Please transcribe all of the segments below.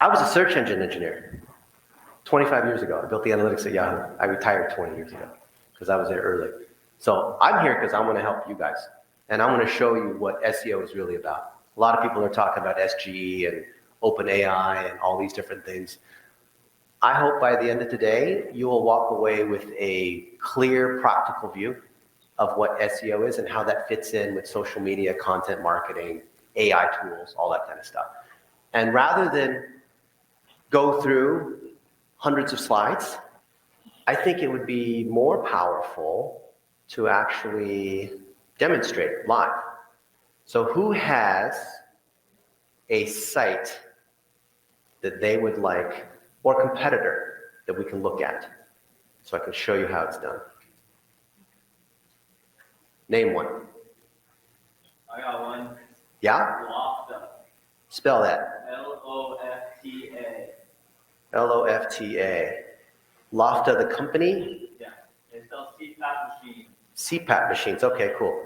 I was a search engine engineer 25 years ago. I built the analytics at Yahoo. I retired 20 years ago because I was there early. So I'm here because I want to help you guys. And I want to show you what SEO is really about. A lot of people are talking about SGE and OpenAI and all these different things. I hope by the end of today, you will walk away with a clear, practical view of what SEO is and how that fits in with social media, content marketing, AI tools, all that kind of stuff. And rather than go through hundreds of slides, I think it would be more powerful to actually demonstrate live. So who has a site that they would like, or competitor that we can look at, so I can show you how it's done? Name one. I got one. Yeah? Lofta. Spell that. Lofta. Lofta. Lofta, the company? Yeah. It spells CPAP machine. CPAP machines. Okay, cool.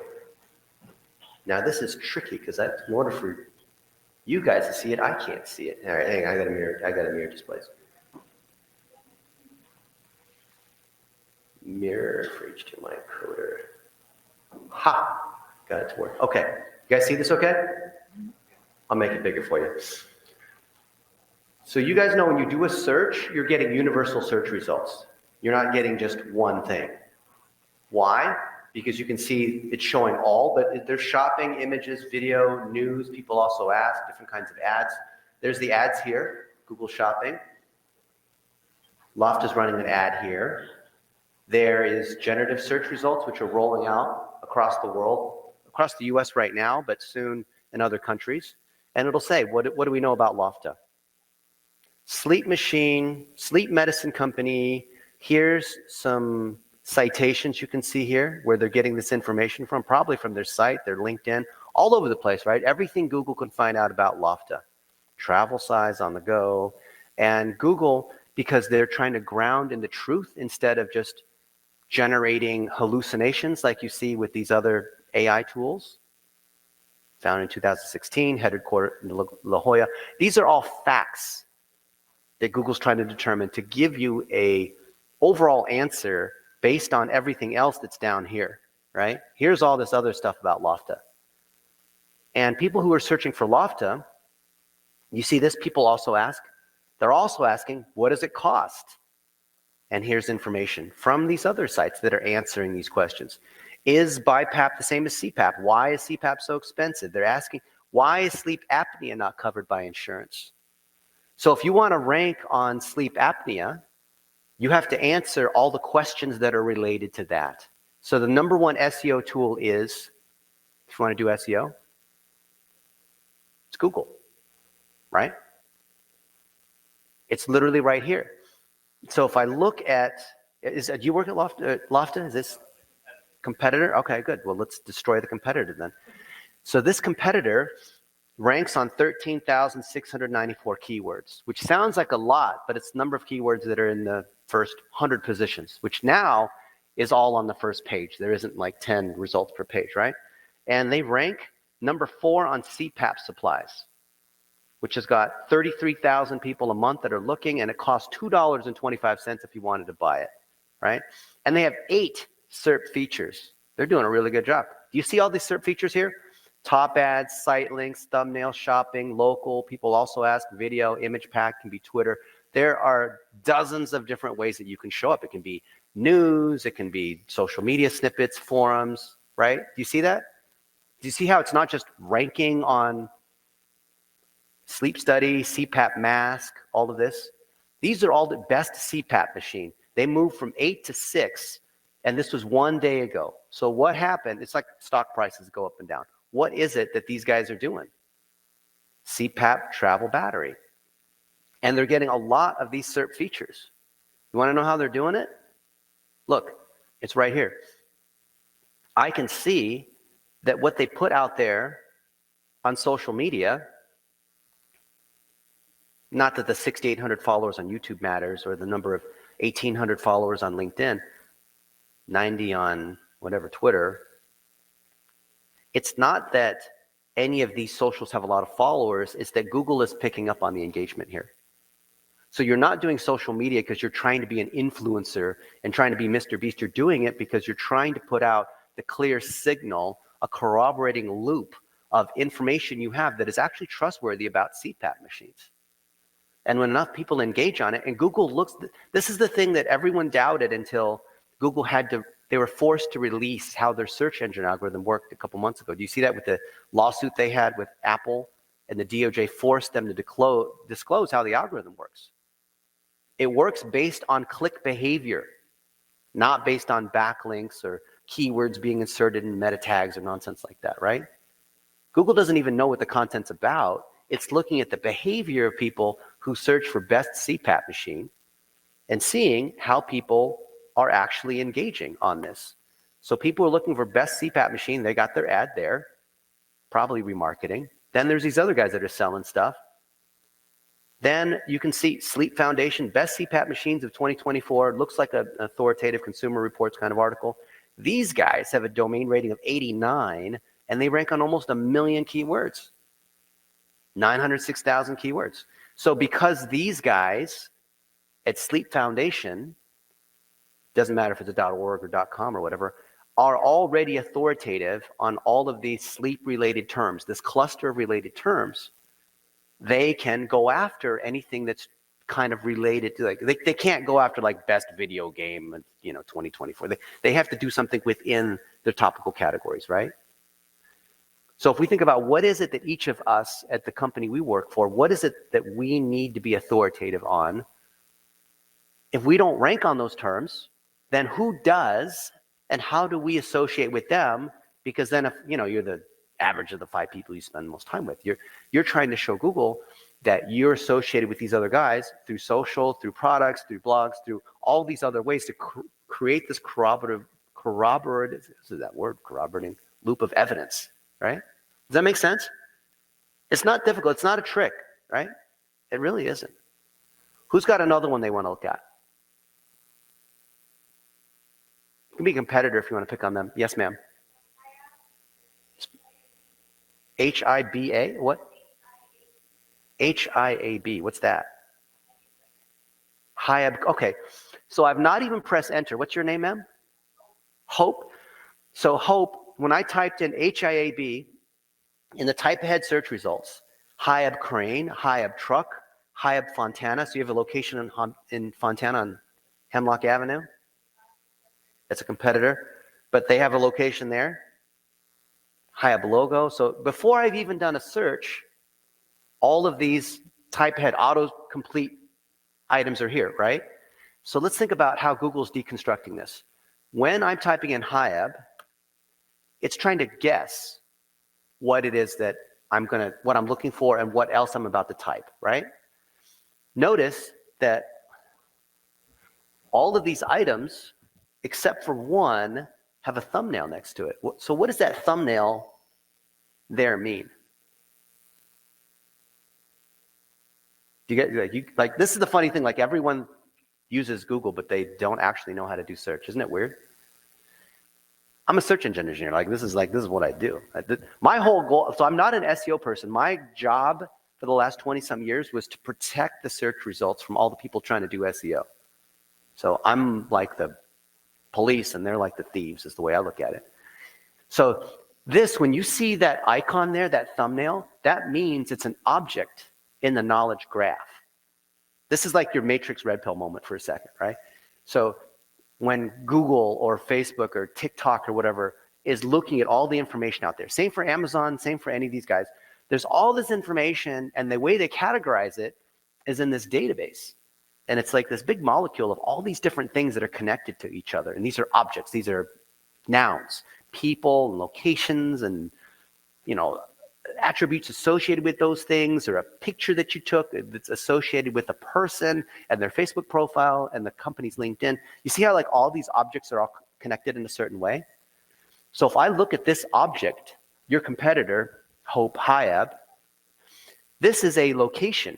Now this is tricky because in order for you guys to see it, I can't see it. All right, hang on, I got a mirror displays. Mirror for HDMI encoder. Ha! Got it to work. Okay. You guys see this okay? I'll make it bigger for you. So you guys know when you do a search, you're getting universal search results. You're not getting just one thing. Why? Because you can see it's showing all, but there's shopping, images, video, news. People also ask different kinds of ads. There's the ads here, Google Shopping. Loft is running an ad here. There is generative search results, which are rolling out across the world, across the US right now, but soon in other countries. And it'll say, what do we know about Lofta? Sleep machine, sleep medicine company. Here's some citations you can see here where they're getting this information from, probably from their site, their LinkedIn, all over the place, right? Everything Google can find out about Lofta. Travel size on the go. And Google, because they're trying to ground in the truth instead of just generating hallucinations like you see with these other AI tools. Founded in 2016, headquartered in La Jolla. These are all facts that Google's trying to determine to give you a overall answer based on everything else that's down here, right? Here's all this other stuff about Lofta. And people who are searching for Lofta, you see this, people also ask, they're also asking, what does it cost? And here's information from these other sites that are answering these questions. Is BiPAP the same as CPAP? Why is CPAP so expensive? They're asking, why is sleep apnea not covered by insurance? So if you want to rank on sleep apnea, you have to answer all the questions that are related to that. So the number one SEO tool is, if you want to do SEO, it's Google, right? It's literally right here. So if I look at, do you work at Lofta? Is this competitor? Okay, good. Well, let's destroy the competitor then. So this competitor ranks on 13,694 keywords, which sounds like a lot, but it's the number of keywords that are in the first 100 positions, which now is all on the first page. There isn't like 10 results per page, right? And they rank number 4 on CPAP supplies, which has got 33,000 people a month that are looking, and it costs $2.25 if you wanted to buy it, right? And they have 8 SERP features. They're doing a really good job. Do you see all these SERP features here? Top ads, site links, thumbnail shopping, local. People also ask video, image pack, can be Twitter. There are dozens of different ways that you can show up. It can be news, it can be social media snippets, forums, right? Do you see that? Do you see how it's not just ranking on sleep study, CPAP mask, all of this? These are all the best CPAP machine. They moved from 8 to 6, and this was one day ago. So what happened? It's like stock prices go up and down. What is it that these guys are doing? CPAP travel battery. And they're getting a lot of these SERP features. You want to know how they're doing it? Look, it's right here. I can see that what they put out there on social media, not that the 6,800 followers on YouTube matters or the number of 1,800 followers on LinkedIn, 90 on whatever, Twitter. It's not that any of these socials have a lot of followers, it's that Google is picking up on the engagement here. So you're not doing social media because you're trying to be an influencer and trying to be Mr. Beast. You're doing it because you're trying to put out the clear signal, a corroborating loop of information you have that is actually trustworthy about CPAP machines. And when enough people engage on it, and Google looks, this is the thing that everyone doubted until Google they were forced to release how their search engine algorithm worked a couple months ago. Do you see that with the lawsuit they had with Apple, and the DOJ forced them to disclose how the algorithm works? It works based on click behavior, not based on backlinks or keywords being inserted in meta tags or nonsense like that, right? Google doesn't even know what the content's about. It's looking at the behavior of people who search for best CPAP machine and seeing how people are actually engaging on this. So people are looking for best CPAP machine. They got their ad there, probably remarketing. Then there's these other guys that are selling stuff. Then you can see Sleep Foundation, best CPAP machines of 2024. It looks like an authoritative Consumer Reports kind of article. These guys have a domain rating of 89, and they rank on almost 1 million keywords, 906,000 keywords. So because these guys at Sleep Foundation, doesn't matter if it's a .org or .com or whatever, are already authoritative on all of these sleep-related terms, this cluster of related terms, they can go after anything that's kind of related to, like, they can't go after like best video game, 2024. They have to do something within their topical categories, right? So if we think about what is it that each of us at the company we work for, what is it that we need to be authoritative on? If we don't rank on those terms, then who does, and how do we associate with them? Because then if you're the average of the 5 people you spend the most time with, you're trying to show Google that you're associated with these other guys through social, through products, through blogs, through all these other ways to create this corroborating loop of evidence, right? Does that make sense? It's not difficult. It's not a trick, right? It really isn't. Who's got another one they want to look at? You can be a competitor if you want to pick on them. Yes, ma'am. HIBA? What? HIAB. What's that? HIAB. Okay. So I've not even pressed enter. What's your name, ma'am? Hope. So Hope, when I typed in HIAB in the type ahead search results, HIAB Crane, HIAB Truck, HIAB Fontana. So you have a location in Fontana on Hemlock Avenue. That's a competitor, but they have a location there. HIAB logo. So before I've even done a search, all of these type ahead autocomplete items are here, right? So let's think about how Google's deconstructing this. When I'm typing in HIAB, it's trying to guess what it is that what I'm looking for and what else I'm about to type, right? Notice that all of these items, except for one, have a thumbnail next to it. So what does that thumbnail there mean? Do you get like this is the funny thing, like everyone uses Google, but they don't actually know how to do search. Isn't it weird? I'm a search engine engineer. This is what I do. My whole goal, so I'm not an SEO person. My job for the last 20 some years was to protect the search results from all the people trying to do SEO. So I'm like the police and they're like the thieves, is the way I look at it. So when you see that icon there, that thumbnail, that means it's an object in the knowledge graph. This is like your Matrix red pill moment for a second, right? So when Google or Facebook or TikTok or whatever is looking at all the information out there, same for Amazon, same for any of these guys, there's all this information, and the way they categorize it is in this database. And it's like this big molecule of all these different things that are connected to each other. And these are objects, these are nouns, people and locations and, attributes associated with those things, or a picture that you took that's associated with a person and their Facebook profile and the company's LinkedIn. You see how like all these objects are all connected in a certain way? So if I look at this object, your competitor, Hope HIAB, this is a location.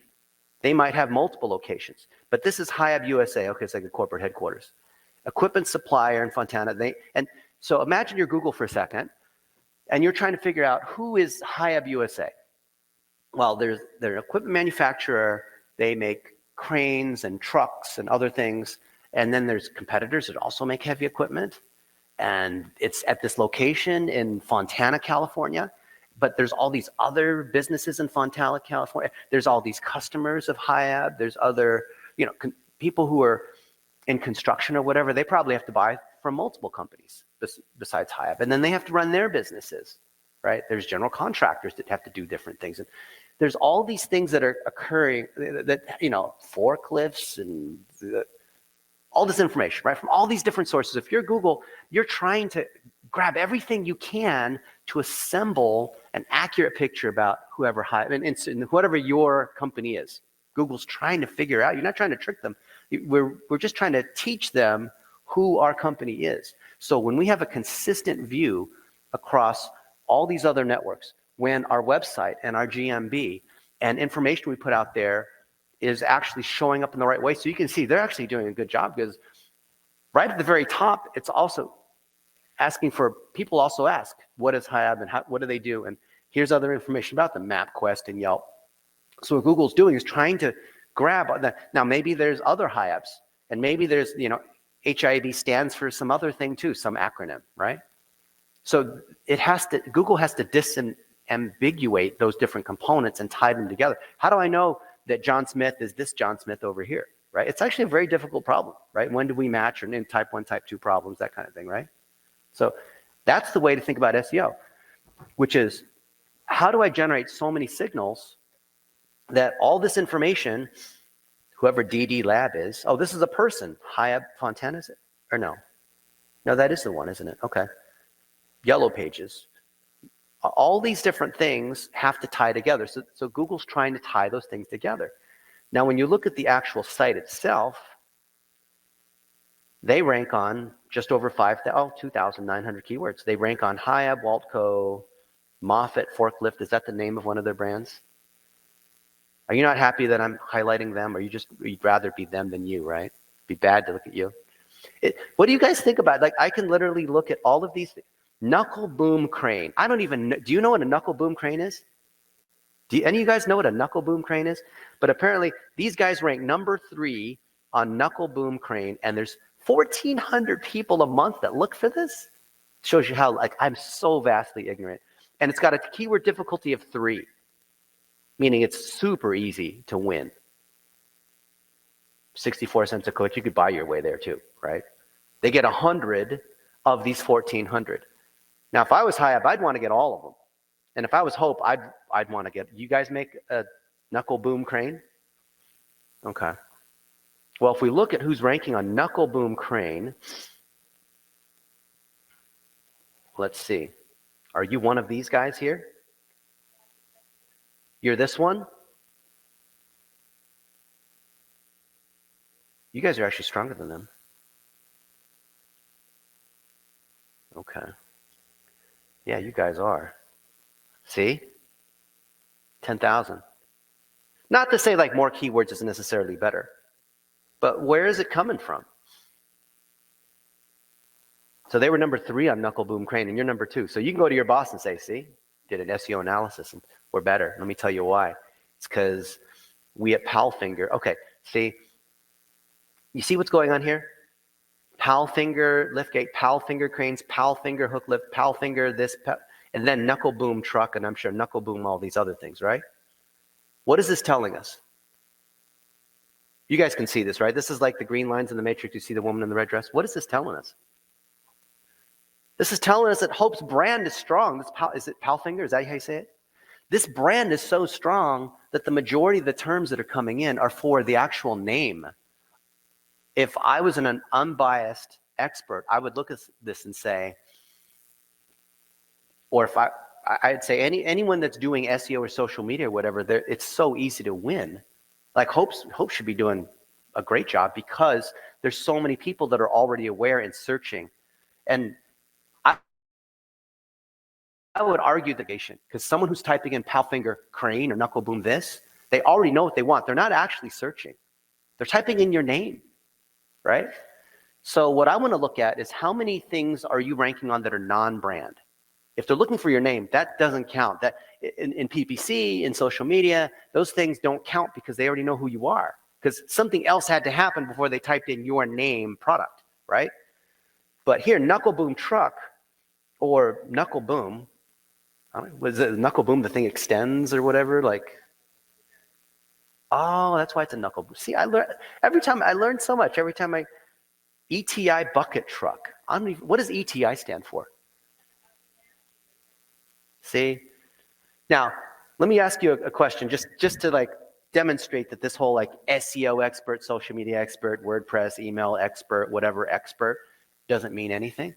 They might have multiple locations, but this is HIAB USA. Okay, it's like a corporate headquarters. Equipment supplier in Fontana. So imagine you're Google for a second, and you're trying to figure out who is HIAB USA. Well, they're an equipment manufacturer. They make cranes and trucks and other things. And then there's competitors that also make heavy equipment. And it's at this location in Fontana, California. But there's all these other businesses in Fontana, California. There's all these customers of Hiab. There's other, people who are in construction or whatever. They probably have to buy from multiple companies besides Hiab. And then they have to run their businesses, right? There's general contractors that have to do different things. And there's all these things that are occurring that, forklifts and all this information, right? From all these different sources. If you're Google, you're trying to grab everything you can to assemble an accurate picture about whoever and whatever your company is. Google's trying to figure out. You're not trying to trick them. We're just trying to teach them who our company is. So when we have a consistent view across all these other networks, when our website and our GMB and information we put out there is actually showing up in the right way, so you can see they're actually doing a good job, because right at the very top, it's also asking for, people also ask, what is Hiab and what do they do? And here's other information about them, MapQuest and Yelp. So what Google's doing is trying to grab that. Now, maybe there's other Hiabs, and maybe there's, HIAB stands for some other thing too, some acronym, right? So Google has to disambiguate those different components and tie them together. How do I know that John Smith is this John Smith over here, right? It's actually a very difficult problem, right? When do we match, or in type 1, type 2 problems, that kind of thing, right? So that's the way to think about SEO, which is, how do I generate so many signals that all this information, whoever DD Lab is, oh, this is a person, Hiab Fontana, is it? Or no? No, that is the one, isn't it? Okay. Yellow Pages. All these different things have to tie together. So Google's trying to tie those things together. Now, when you look at the actual site itself, they rank on just over 2,900 keywords. They rank on Hiab, Waltco, Moffett, Forklift. Is that the name of one of their brands? Are you not happy that I'm highlighting them, or you'd rather be them than you, right? It'd be bad to look at you. What do you guys think about? Like, I can literally look at all of these things. Knuckle boom crane. I don't even know. Do you know what a knuckle boom crane is? Do any of you guys know what a knuckle boom crane is? But apparently, these guys rank number 3 on knuckle boom crane, and there's 1,400 people a month that look for this. Shows you how, I'm so vastly ignorant. And it's got a keyword difficulty of 3, meaning it's super easy to win. 64 cents a click, you could buy your way there too, right? They get 100 of these 1,400. Now, if I was Hiab, I'd want to get all of them. And if I was Hope, I'd want to get, you guys make a knuckle boom crane? Okay. Well, if we look at who's ranking on knuckle boom crane, let's see. Are you one of these guys here? You're this one? You guys are actually stronger than them. Okay. Yeah, you guys are. See? 10,000. Not to say more keywords is necessarily better, but where is it coming from? So they were number 3 on Knuckle Boom Crane, and you're number 2. So you can go to your boss and say, see, did an SEO analysis, and we're better. Let me tell you why. It's because we at Palfinger, okay, see, you see what's going on here? Palfinger, liftgate, Palfinger cranes, Palfinger hook lift, Palfinger this, and then Knuckle Boom truck, and I'm sure Knuckle Boom all these other things, right? What is this telling us? You guys can see this, right? This is like the green lines in the matrix. You see the woman in the red dress. What is this telling us? This is telling us that Hope's brand is strong. Is it Palfinger? Is that how you say it? This brand is so strong that the majority of the terms that are coming in are for the actual name. If I was an unbiased expert, I would look at this and say, or if I'd say anyone that's doing SEO or social media or whatever, it's so easy to win. Like Hope should be doing a great job because there's so many people that are already aware and searching. And I would argue the because someone who's typing in Palfinger crane or knuckle boom this, they already know what they want. They're not actually searching. They're typing in your name, right? So what I want to look at is how many things are you ranking on that are non-brand? If they're looking for your name, that doesn't count. That in PPC, in social media, those things don't count because they already know who you are. because something else had to happen before they typed in your name product, right? But here, Knuckle Boom Truck or Knuckle Boom, I don't know, was it Knuckle Boom the thing extends or whatever? Like, oh, that's why it's a Knuckle Boom. See, I learn so much every time ETI bucket truck. What does ETI stand for? See? Now, let me ask you a question just to like demonstrate that this whole like SEO expert, social media expert, WordPress, email expert, whatever expert doesn't mean anything.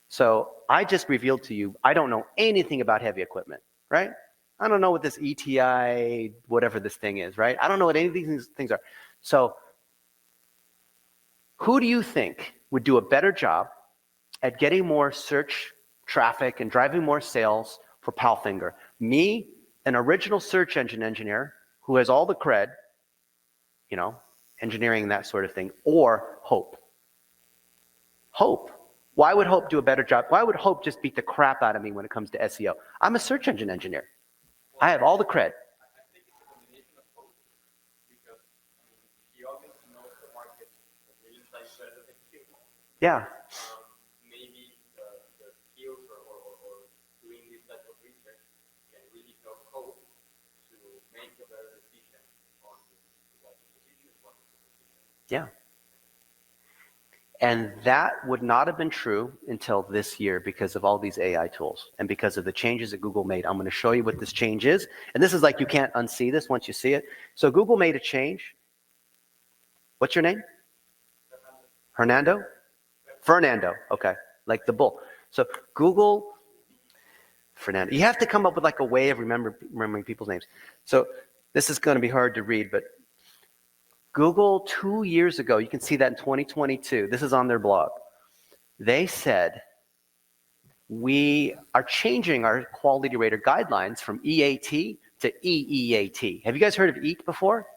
So I just revealed to you, I don't know anything about heavy equipment, right? I don't know what this ETI, whatever this thing is, right? I don't know what any of these things are. So who do you think would do a better job at getting more search traffic and driving more sales for Palfinger? Me, an original search engine engineer who has all the cred, you know, engineering that sort of thing, or Hope? Hope. Why would Hope do a better job? Why would Hope just beat the crap out of me when it comes to SEO? I'm a search engine engineer. I have all the cred. I think it's a combination of both because he obviously knows the market the insight better than you. Yeah. Maybe the skills or doing this type of research can really help Hope to make a better decision on what to position, what to position. Yeah. And that would not have been true until this year because of all these AI tools and because of the changes that Google made. I'm going to show you what this change is. And this is like you can't unsee this once you see it. So Google made a change. What's your name? Hernando? Fernando. Okay. Like the bull. So Google, Fernando. You have to come up with like a way of remembering people's names. So this is going to be hard to read, but Google 2 years ago, you can see that in 2022, this is on their blog. They said, we are changing our quality rater guidelines from EAT to EEAT. Have you guys heard of EAT before?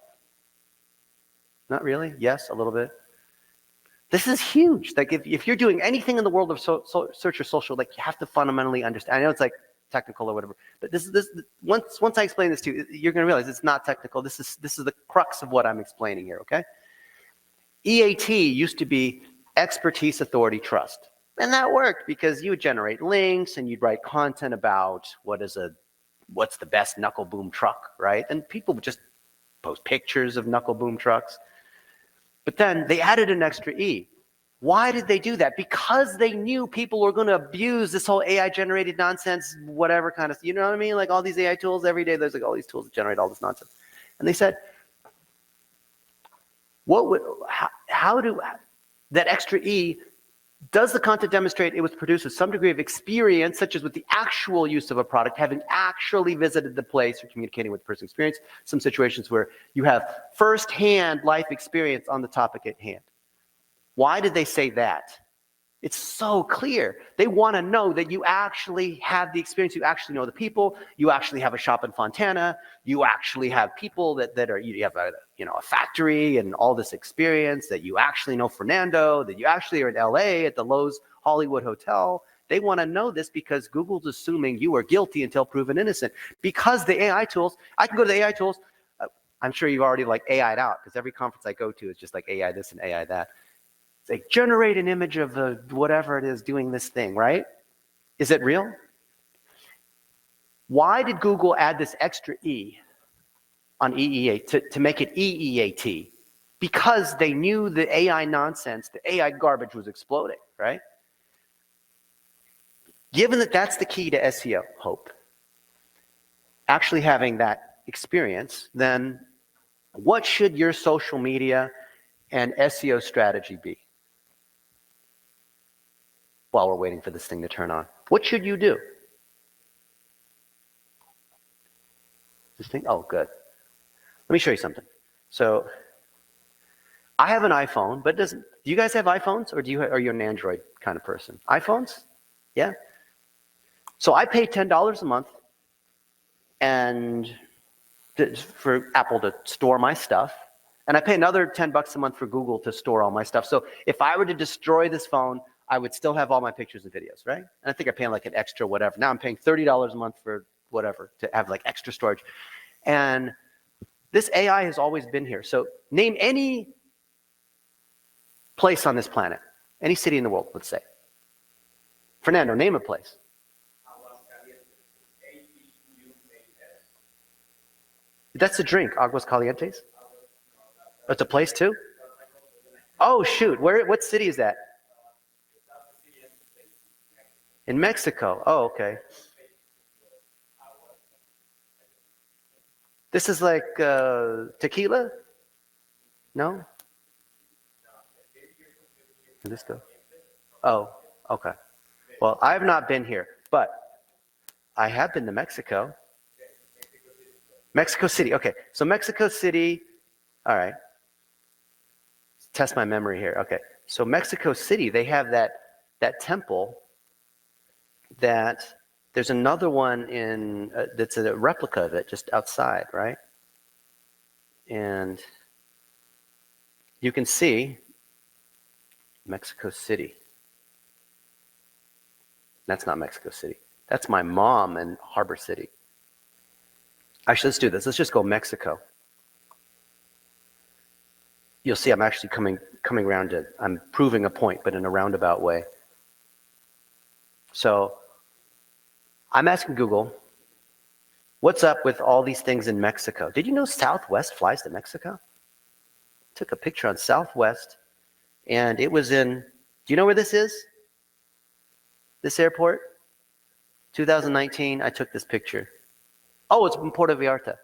Not really? Yes, a little bit. This is huge. Like if you're doing anything in the world of search or social, like you have to fundamentally understand. I know it's like technical or whatever, but once I explain this to you, you're going to realize it's not technical. This is the crux of what I'm explaining here. Okay. EAT used to be expertise, authority, trust, and that worked because you would generate links and you'd write content about what's the best knuckle boom truck, right? And people would just post pictures of knuckle boom trucks. But then they added an extra E. Why did they do that? Because they knew people were going to abuse this whole AI-generated nonsense, whatever kind of, you know what I mean? Like all these AI tools, every day there's like all these tools that generate all this nonsense. And they said, that extra E, does the content demonstrate it was produced with some degree of experience, such as with the actual use of a product, having actually visited the place or communicating with the person's experience? Some situations where you have firsthand life experience on the topic at hand. Why did they say that? It's so clear. They want to know that you actually have the experience, you actually know the people, you actually have a shop in Fontana, you actually have people that are, you have a factory and all this experience, that you actually know Fernando, that you actually are in LA at the Lowe's Hollywood Hotel. They want to know this because Google's assuming you are guilty until proven innocent. Because the AI tools, I can go to the AI tools, I'm sure you've already like AI'd out, because every conference I go to is just like AI this and AI that. It's like, generate an image of the whatever it is doing this thing, right? Is it real? Why did Google add this extra E on EEAT to make it EEAT? Because they knew the AI nonsense, the AI garbage was exploding, right? Given that that's the key to SEO, Hope, actually having that experience, then what should your social media and SEO strategy be? While we're waiting for this thing to turn on, what should you do? This thing? Oh, good. Let me show you something. So I have an iPhone, but do you guys have iPhones, or are you an Android kind of person? iPhones? Yeah. So I pay $10 a month and for Apple to store my stuff, and I pay another $10 a month for Google to store all my stuff. So if I were to destroy this phone, I would still have all my pictures and videos, right? And I think I'm paying like an extra whatever. Now I'm paying $30 a month for whatever to have like extra storage. And This AI has always been here. So name any place on this planet, any city in the world, let's say. Fernando, name a place. That's a drink, Aguas Calientes? That's a place too? Oh shoot, what city is that? In Mexico. Oh, okay. This is like tequila? No? Jalisco. Oh, okay. Well, I have not been here, but I have been to Mexico. Mexico City. Okay, so Mexico City. All right. Test my memory here. Okay, so Mexico City, they have that temple. That there's another one in that's a replica of it just outside, right? And you can see Mexico City. That's not Mexico City. That's my mom in Harbor City. Actually, let's do this. Let's just go Mexico. You'll see I'm actually coming around to, I'm proving a point, but in a roundabout way. So I'm asking Google, what's up with all these things in Mexico? Did you know Southwest flies to Mexico? Took a picture on Southwest, and it was in, do you know where this is? This airport? 2019, I took this picture. Oh, it's in Puerto Vallarta.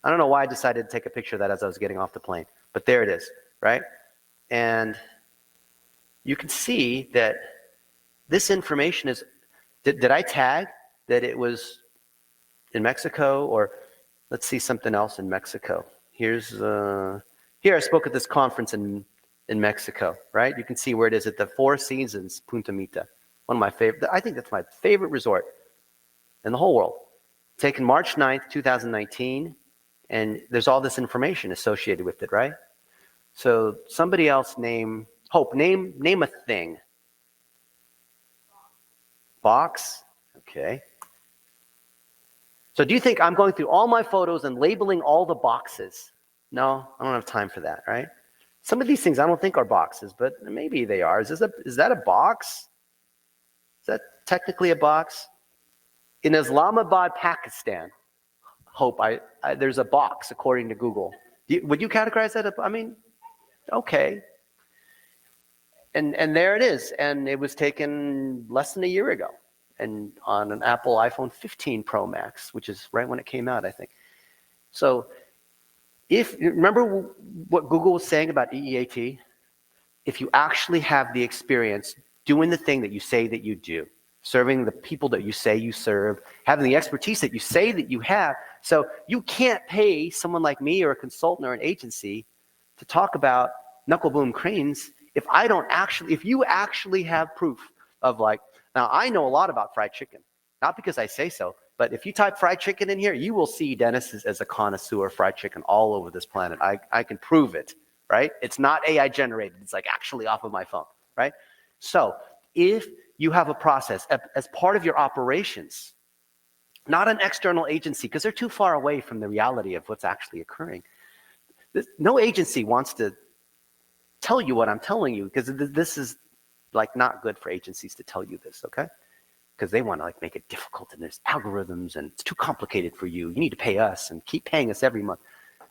I don't know why I decided to take a picture of that as I was getting off the plane, but there it is, right? And you can see that this information is, did I tag that it was in Mexico? Or let's see something else in Mexico. Here I spoke at this conference in Mexico, right? You can see where it is at the Four Seasons Punta Mita. One of my favorite, I think that's my favorite resort in the whole world. Taken March 9th, 2019, and there's all this information associated with it, right? So somebody else name a thing. Box, okay. So do you think I'm going through all my photos and labeling all the boxes? No, I don't have time for that, right? Some of these things I don't think are boxes, but maybe they are. Is that a box? Is that technically a box? In Islamabad, Pakistan, there's a box according to Google. Would you categorize that? I mean, okay. And there it is, and it was taken less than a year ago, and on an Apple iPhone 15 Pro Max, which is right when it came out, I think. So, remember what Google was saying about EEAT? If you actually have the experience doing the thing that you say that you do, serving the people that you say you serve, having the expertise that you say that you have, so you can't pay someone like me or a consultant or an agency to talk about knuckle boom cranes if you actually have proof of now I know a lot about fried chicken, not because I say so, but if you type fried chicken in here, you will see Dennis as a connoisseur of fried chicken all over this planet. I can prove it, right? It's not AI generated. It's actually off of my phone, right? So if you have a process as part of your operations, not an external agency, because they're too far away from the reality of what's actually occurring. No agency wants to tell you what I'm telling you, because this is not good for agencies to tell you this, okay? Because they want to make it difficult, and there's algorithms, and it's too complicated for you. You need to pay us and keep paying us every month.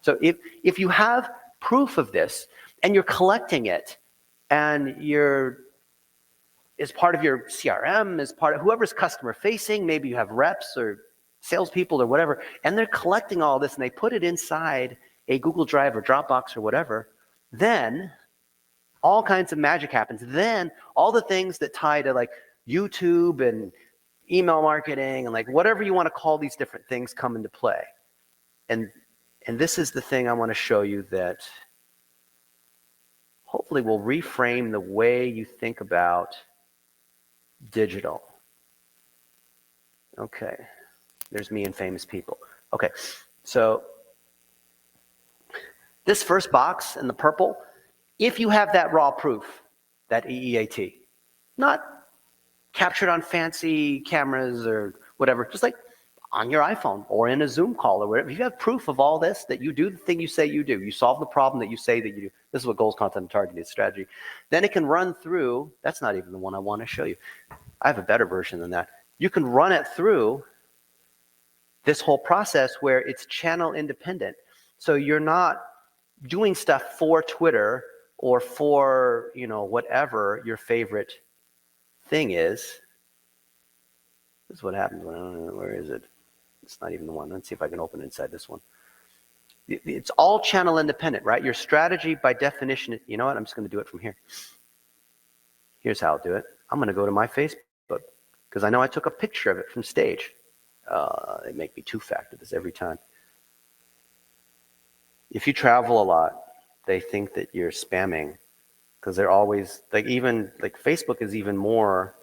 So if you have proof of this and you're collecting it, and as part of your CRM, as part of whoever's customer facing, maybe you have reps or salespeople or whatever, and they're collecting all this and they put it inside a Google Drive or Dropbox or whatever, then all kinds of magic happens. Then all the things that tie to YouTube and email marketing and whatever you want to call these different things come into play. And this is the thing I want to show you that hopefully will reframe the way you think about digital. Okay, there's me and famous people. Okay, so this first box in the purple, if you have that raw proof, that EEAT, not captured on fancy cameras or whatever, just on your iPhone or in a Zoom call or whatever. If you have proof of all this, that you do the thing you say you do, you solve the problem that you say that you do. This is what goals, content, and targeting strategy. Then it can run through, that's not even the one I want to show you. I have a better version than that. You can run it through this whole process where it's channel independent. So you're not doing stuff for Twitter or for, whatever your favorite thing is. This is what happens when I don't know, where is it? It's not even the one. Let's see if I can open it inside this one. It's all channel independent, right? Your strategy by definition, you know what? I'm just going to do it from here. Here's how I'll do it. I'm going to go to my Facebook because I know I took a picture of it from stage. They make me two-factor this every time. If you travel a lot, they think that you're spamming because they're always, Facebook is even more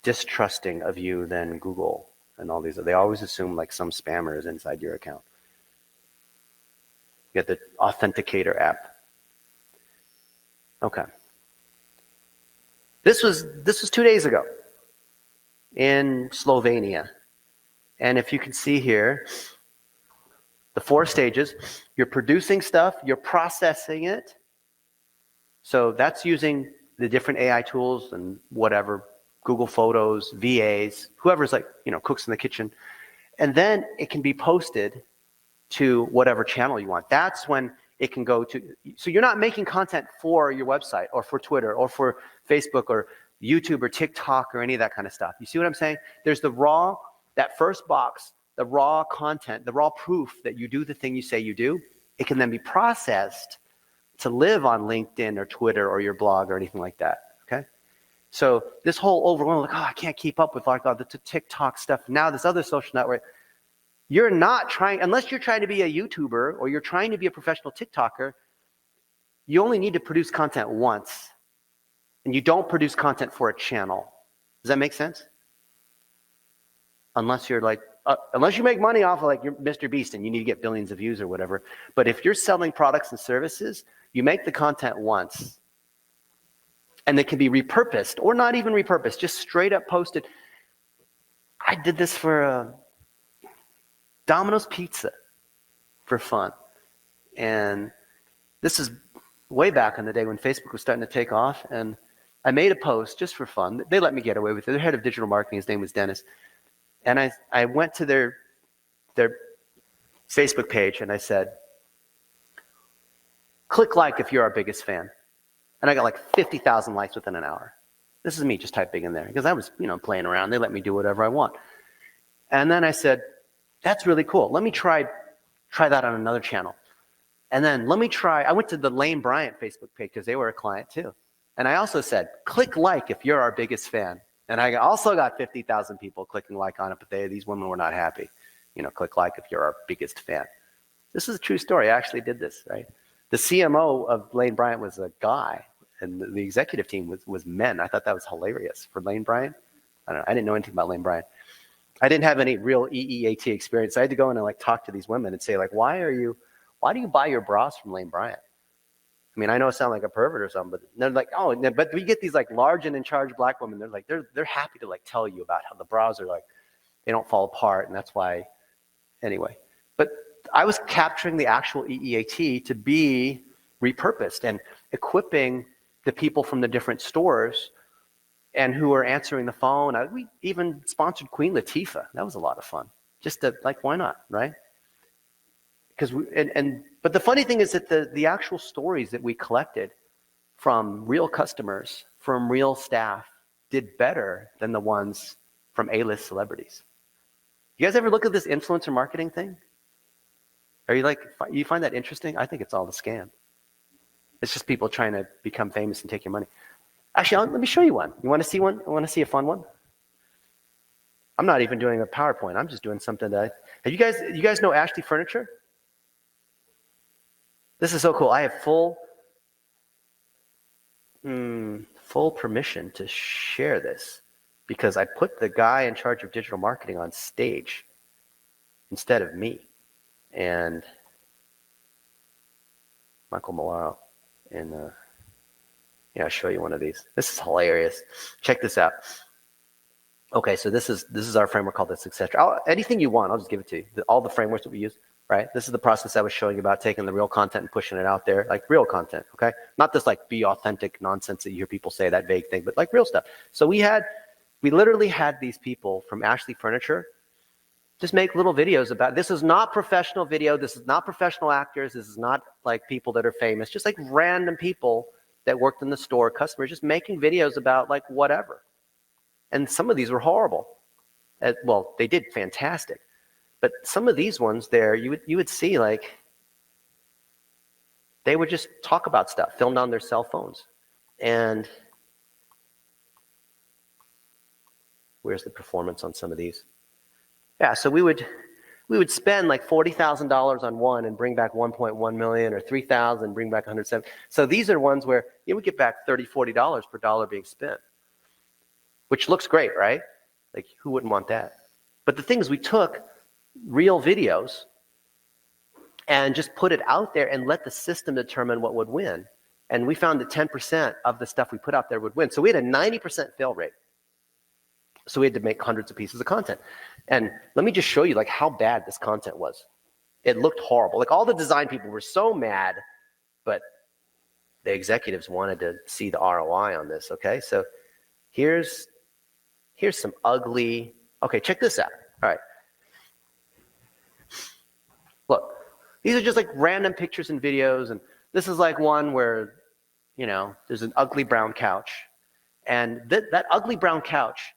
distrusting of you than Google and all these. They always assume like some spammer is inside your account. You get the Authenticator app. Okay. This was 2 days ago in Slovenia. And if you can see here, the 4 stages, you're producing stuff, you're processing it. So that's using the different AI tools and whatever, Google Photos, VAs, whoever's cooks in the kitchen. And then it can be posted to whatever channel you want. That's when it can go to, so you're not making content for your website or for Twitter or for Facebook or YouTube or TikTok or any of that kind of stuff. You see what I'm saying? There's that first box, the raw content, the raw proof that you do the thing you say you do. It can then be processed to live on LinkedIn or Twitter or your blog or anything like that, okay? So this whole overwhelming, I can't keep up with the TikTok stuff. Now this other social network, you're not trying, unless you're trying to be a YouTuber or you're trying to be a professional TikToker, you only need to produce content once. And you don't produce content for a channel. Does that make sense? Unless you're unless you make money off of you're Mr. Beast and you need to get billions of views or whatever. But if you're selling products and services, you make the content once. And it can be repurposed or not even repurposed, just straight up posted. I did this for Domino's Pizza for fun. And this is way back in the day when Facebook was starting to take off. And I made a post just for fun. They let me get away with it. Their head of digital marketing, his name was Dennis. And I went to their Facebook page and I said, click like if you're our biggest fan. And I got 50,000 likes within an hour. This is me just typing in there because I was, playing around. They let me do whatever I want. And then I said, that's really cool. Let me try that on another channel. And then I went to the Lane Bryant Facebook page because they were a client too. And I also said, click like if you're our biggest fan. And I also got 50,000 people clicking like on it, but these women were not happy. Click like if you're our biggest fan. This is a true story. I actually did this, right? The CMO of Lane Bryant was a guy, and the executive team was men. I thought that was hilarious for Lane Bryant. I don't know. I didn't know anything about Lane Bryant. I didn't have any real EEAT experience. I had to go in and talk to these women and say why do you buy your bras from Lane Bryant? I mean, I know I sound like a pervert or something, but they're but we get these large and in charge black women. They're happy to tell you about how the bras are they don't fall apart, and that's why. Anyway, but I was capturing the actual EEAT to be repurposed and equipping the people from the different stores and who are answering the phone. We even sponsored Queen Latifah. That was a lot of fun. Just to why not, right? Because but the funny thing is that the actual stories that we collected from real customers, from real staff, did better than the ones from A-list celebrities. You guys ever look at this influencer marketing thing? Are you find that interesting? I think it's all a scam. It's just people trying to become famous and take your money. Actually, let me show you one. You want to see one? You want to see a fun one? I'm not even doing a PowerPoint. I'm just doing something that you guys know Ashley Furniture? This is so cool. I have full permission to share this because I put the guy in charge of digital marketing on stage instead of me. And Michael Malaro. And I'll show you one of these. This is hilarious. Check this out. Okay, so this is our framework called the success tree. Anything you want, I'll just give it to you. All the frameworks that we use, right? This is the process I was showing you about taking the real content and pushing it out there, like real content, okay? Not this like be authentic nonsense that you hear people say, that vague thing, but like real stuff. So we literally had these people from Ashley Furniture just make little videos about, this is not professional video, this is not professional actors, this is not like people that are famous, just like random people that worked in the store, customers, just making videos about like whatever. And some of these were horrible. Well, they did fantastic. But some of these ones there, you would see like, they would just talk about stuff, filmed on their cell phones. And where's the performance on some of these? Yeah, so we would spend like $40,000 on one and bring back 1.1 million, or 3,000, bring back 107. So these are ones where you would get back $30, $40 per dollar being spent, which looks great, right? Like, who wouldn't want that? But the thing is, we took real videos and just put it out there and let the system determine what would win. And we found that 10% of the stuff we put out there would win. So we had a 90% fail rate. So we had to make hundreds of pieces of content. And let me just show you like how bad this content was. It looked horrible. Like all the design people were so mad, but the executives wanted to see the ROI on this, okay? So here's some ugly, okay, check this out. All right. Look, these are just like random pictures and videos. And this is like one where, you know, there's an ugly brown couch. And that ugly brown couch,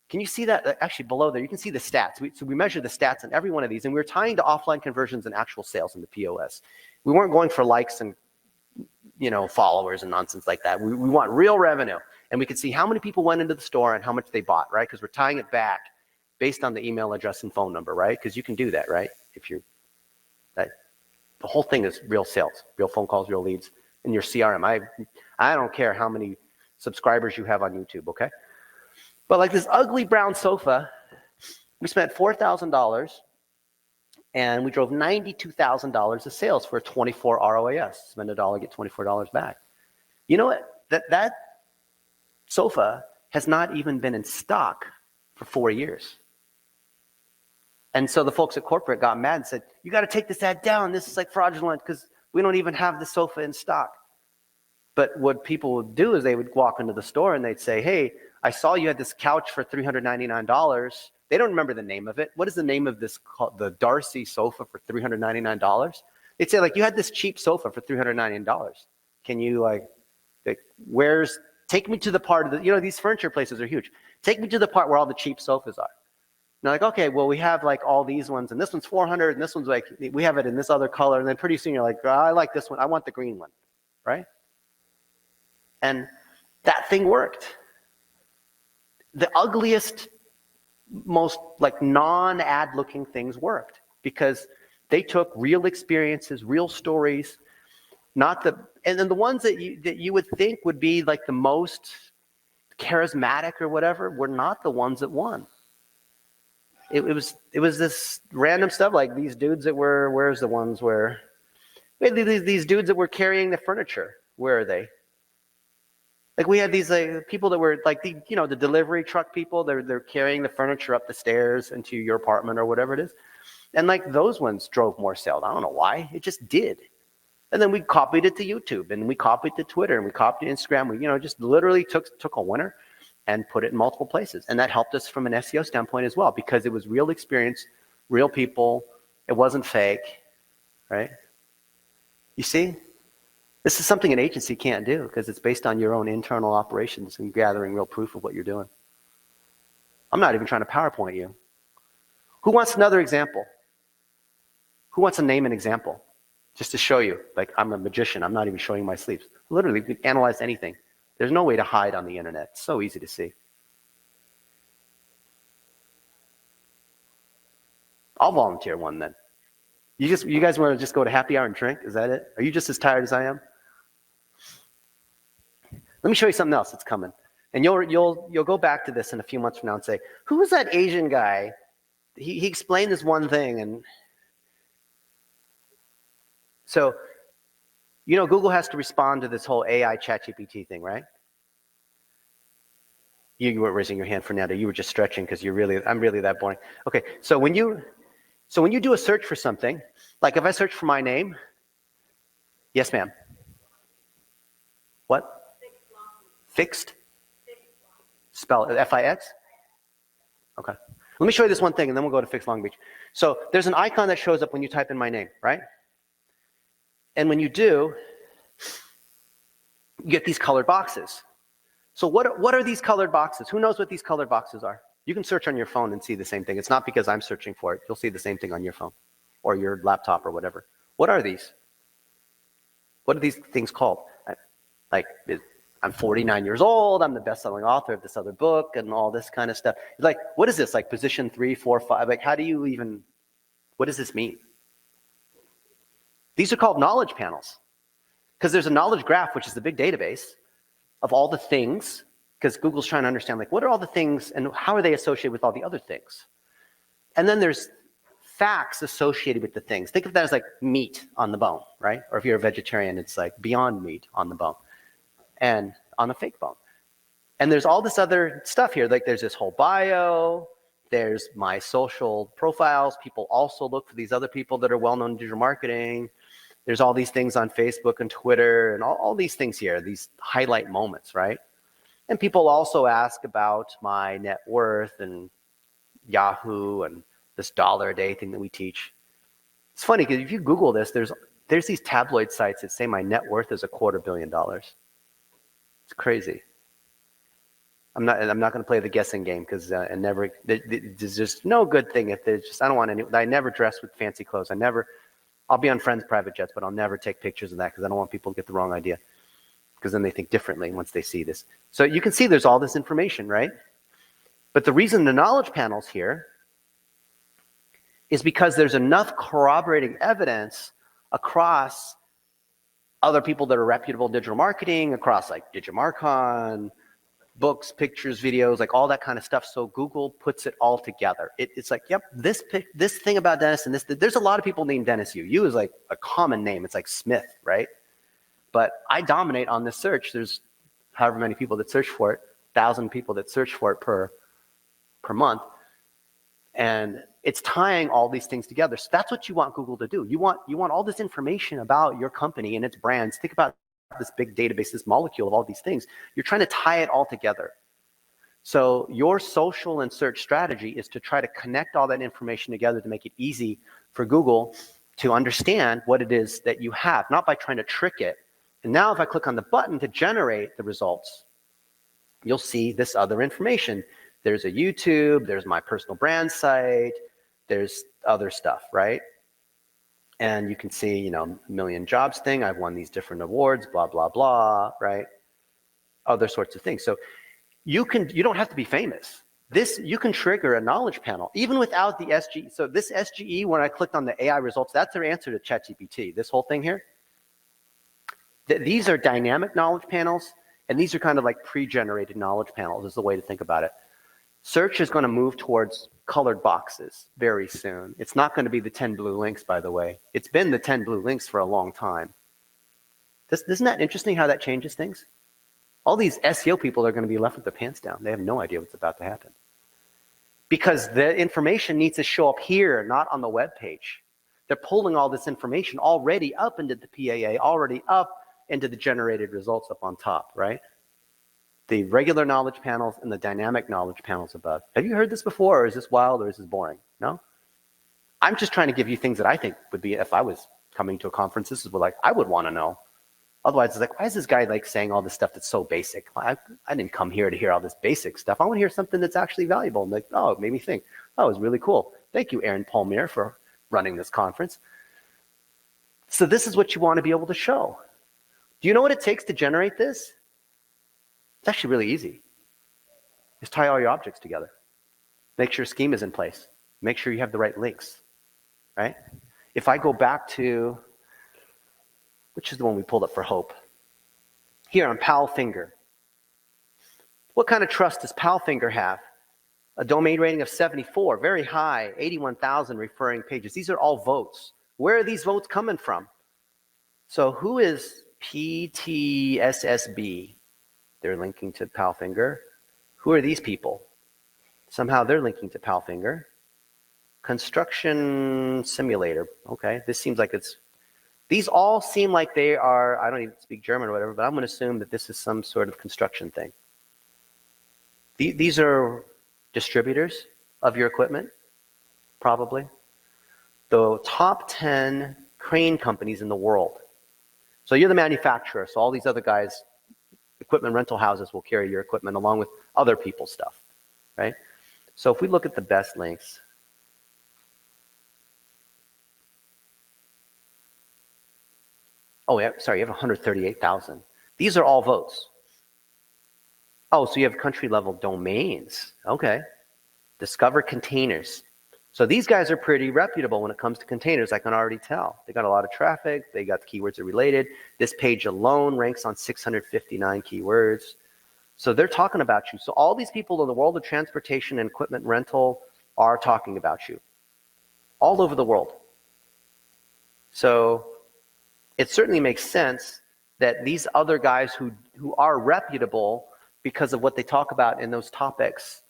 can you see that? Actually, below there, you can see the stats. So we measure the stats on every one of these, and we were tying to offline conversions and actual sales in the POS. We weren't going for likes and, you know, followers and nonsense like that. We want real revenue, and we could see how many people went into the store and how much they bought, right? Because we're tying it back based on the email address and phone number, right? Because you can do that, right? If you're that, the whole thing is real sales, real phone calls, real leads in your CRM. I don't care how many subscribers you have on YouTube, okay? But like this ugly brown sofa, we spent $4,000 and we drove $92,000 of sales for a 24 ROAS. Spend $1, get $24 back. You know what? That sofa has not even been in stock for 4 years. And so the folks at corporate got mad and said, you got to take this ad down. This is like fraudulent because we don't even have the sofa in stock. But what people would do is they would walk into the store and they'd say, hey, I saw you had this couch for $399. They don't remember the name of it. What is the name of this called? The Darcy sofa for $399? They'd say, like, you had this cheap sofa for $399. Can you, like take me to the part of the, you know, these furniture places are huge. Take me to the part where all the cheap sofas are. And they're like, okay, well, we have like all these ones, and this one's 400, and this one's like, we have it in this other color. And then pretty soon you're like, oh, I like this one. I want the green one, right? And that thing worked. The ugliest, most like non-ad looking things worked because they took real experiences, real stories, and then the ones that you would think would be like the most charismatic or whatever were not the ones that won. It was this random stuff like these dudes that were, where's the ones where, these dudes that were carrying the furniture, where are they? Like we had these people that were like the delivery truck people. They're carrying the furniture up the stairs into your apartment or whatever it is, and like those ones drove more sales. I don't know why, it just did. And then we copied it to YouTube, and we copied it to Twitter, and we copied it to Instagram. We just literally took a winner and put it in multiple places, and that helped us from an SEO standpoint as well because it was real experience, real people. It wasn't fake, right? You see? This is something an agency can't do because it's based on your own internal operations and gathering real proof of what you're doing. I'm not even trying to PowerPoint you. Who wants another example? Who wants to name an example? Just to show you, like I'm a magician. I'm not even showing my sleeves. Literally, we can analyze anything. There's no way to hide on the internet. It's so easy to see. I'll volunteer one then. You guys want to just go to happy hour and drink? Is that it? Are you just as tired as I am? Let me show you something else that's coming. And you'll go back to this in a few months from now and say, who was that Asian guy? He explained this one thing. And so, Google has to respond to this whole AI ChatGPT thing, right? You weren't raising your hand, Fernando. You were just stretching because I'm really that boring. Okay, so when you do a search for something, like if I search for my name, yes, ma'am. What? Fixed? Spell it, F-I-X? Okay. Let me show you this one thing, and then we'll go to Fixed Long Beach. So there's an icon that shows up when you type in my name, right? And when you do, you get these colored boxes. So what are these colored boxes? Who knows what these colored boxes are? You can search on your phone and see the same thing. It's not because I'm searching for it. You'll see the same thing on your phone or your laptop or whatever. What are these? What are these things called? Like, I'm 49 years old, I'm the best-selling author of this other book and all this kind of stuff. Like, what is this? Like position 3, 4, 5? Like, how do you even, what does this mean? These are called knowledge panels. Because there's a knowledge graph, which is the big database of all the things, because Google's trying to understand, like, what are all the things and how are they associated with all the other things? And then there's facts associated with the things. Think of that as like meat on the bone, right? Or if you're a vegetarian, it's like Beyond Meat on the bone and on a fake bone. And there's all this other stuff here. Like there's this whole bio, there's my social profiles. People also look for these other people that are well-known in digital marketing. There's all these things on Facebook and Twitter and all these things here, these highlight moments, right? And people also ask about my net worth and Yahoo and this $1 a day thing that we teach. It's funny because if you Google this, there's these tabloid sites that say my net worth is $250 million. It's crazy. I'm not going to play the guessing game because there's just no good thing if there's just, I don't want any, I never dress with fancy clothes. I'll be on friends' private jets, but I'll never take pictures of that because I don't want people to get the wrong idea because then they think differently once they see this. So you can see there's all this information, right? But the reason the knowledge panel's here is because there's enough corroborating evidence across other people that are reputable in digital marketing, across like Digimarcon, books, pictures, videos, like all that kind of stuff. So Google puts it all together. It's like, yep, this thing about Dennis and this, there's a lot of people named Dennis Yu. Yu is like a common name. It's like Smith, right? But I dominate on this search. There's however many people that search for it, 1,000 people that search for it per month. And it's tying all these things together. So that's what you want Google to do. You want all this information about your company and its brands. Think about this big database, this molecule of all these things. You're trying to tie it all together. So your social and search strategy is to try to connect all that information together to make it easy for Google to understand what it is that you have, not by trying to trick it. And now if I click on the button to generate the results, you'll see this other information. There's a YouTube, there's my personal brand site, there's other stuff, right? And you can see, you know, Million Jobs thing, I've won these different awards, blah, blah, blah, right? Other sorts of things. So you don't have to be famous. You can trigger a knowledge panel, even without the SGE. So this SGE, when I clicked on the AI results, that's their answer to ChatGPT. This whole thing here. These are dynamic knowledge panels, and these are kind of like pre-generated knowledge panels is the way to think about it. Search is going to move towards colored boxes very soon. It's not going to be the 10 blue links, by the way. It's been the 10 blue links for a long time. Isn't that interesting how that changes things? All these SEO people are going to be left with their pants down. They have no idea what's about to happen. Because the information needs to show up here, not on the web page. They're pulling all this information already up into the PAA, already up into the generated results up on top, right? The regular knowledge panels and the dynamic knowledge panels above. Have you heard this before, or is this wild, or is this boring? No? I'm just trying to give you things that I think would be, if I was coming to a conference, this is what I would want to know. Otherwise, it's like, why is this guy like saying all this stuff that's so basic? I didn't come here to hear all this basic stuff. I want to hear something that's actually valuable. And like, oh, it made me think. Oh, it was really cool. Thank you, Aaron Palmier, for running this conference. So this is what you want to be able to show. Do you know what it takes to generate this? It's actually really easy. Just tie all your objects together. Make sure schema is in place. Make sure you have the right links, right? If I go back to, which is the one we pulled up for Hope, here on Palfinger. What kind of trust does Palfinger have? A domain rating of 74, very high, 81,000 referring pages. These are all votes. Where are these votes coming from? So who is PTSSB? They're linking to Palfinger. Who are these people? Somehow they're linking to Palfinger. Construction simulator. Okay, this seems like it's, these all seem like they are, I don't even speak German or whatever, but I'm going to assume that this is some sort of construction thing. These are distributors of your equipment, probably. The top 10 crane companies in the world. So you're the manufacturer, so all these other guys, equipment rental houses will carry your equipment along with other people's stuff, right? So if we look at the best links, oh, yeah, sorry, you have 138,000. These are all votes. Oh, so you have country level domains. Okay. Discover containers. So these guys are pretty reputable when it comes to containers, I can already tell. They got a lot of traffic. They got the keywords that are related. This page alone ranks on 659 keywords. So they're talking about you. So all these people in the world of transportation and equipment rental are talking about you all over the world. So it certainly makes sense that these other guys who are reputable because of what they talk about in those topics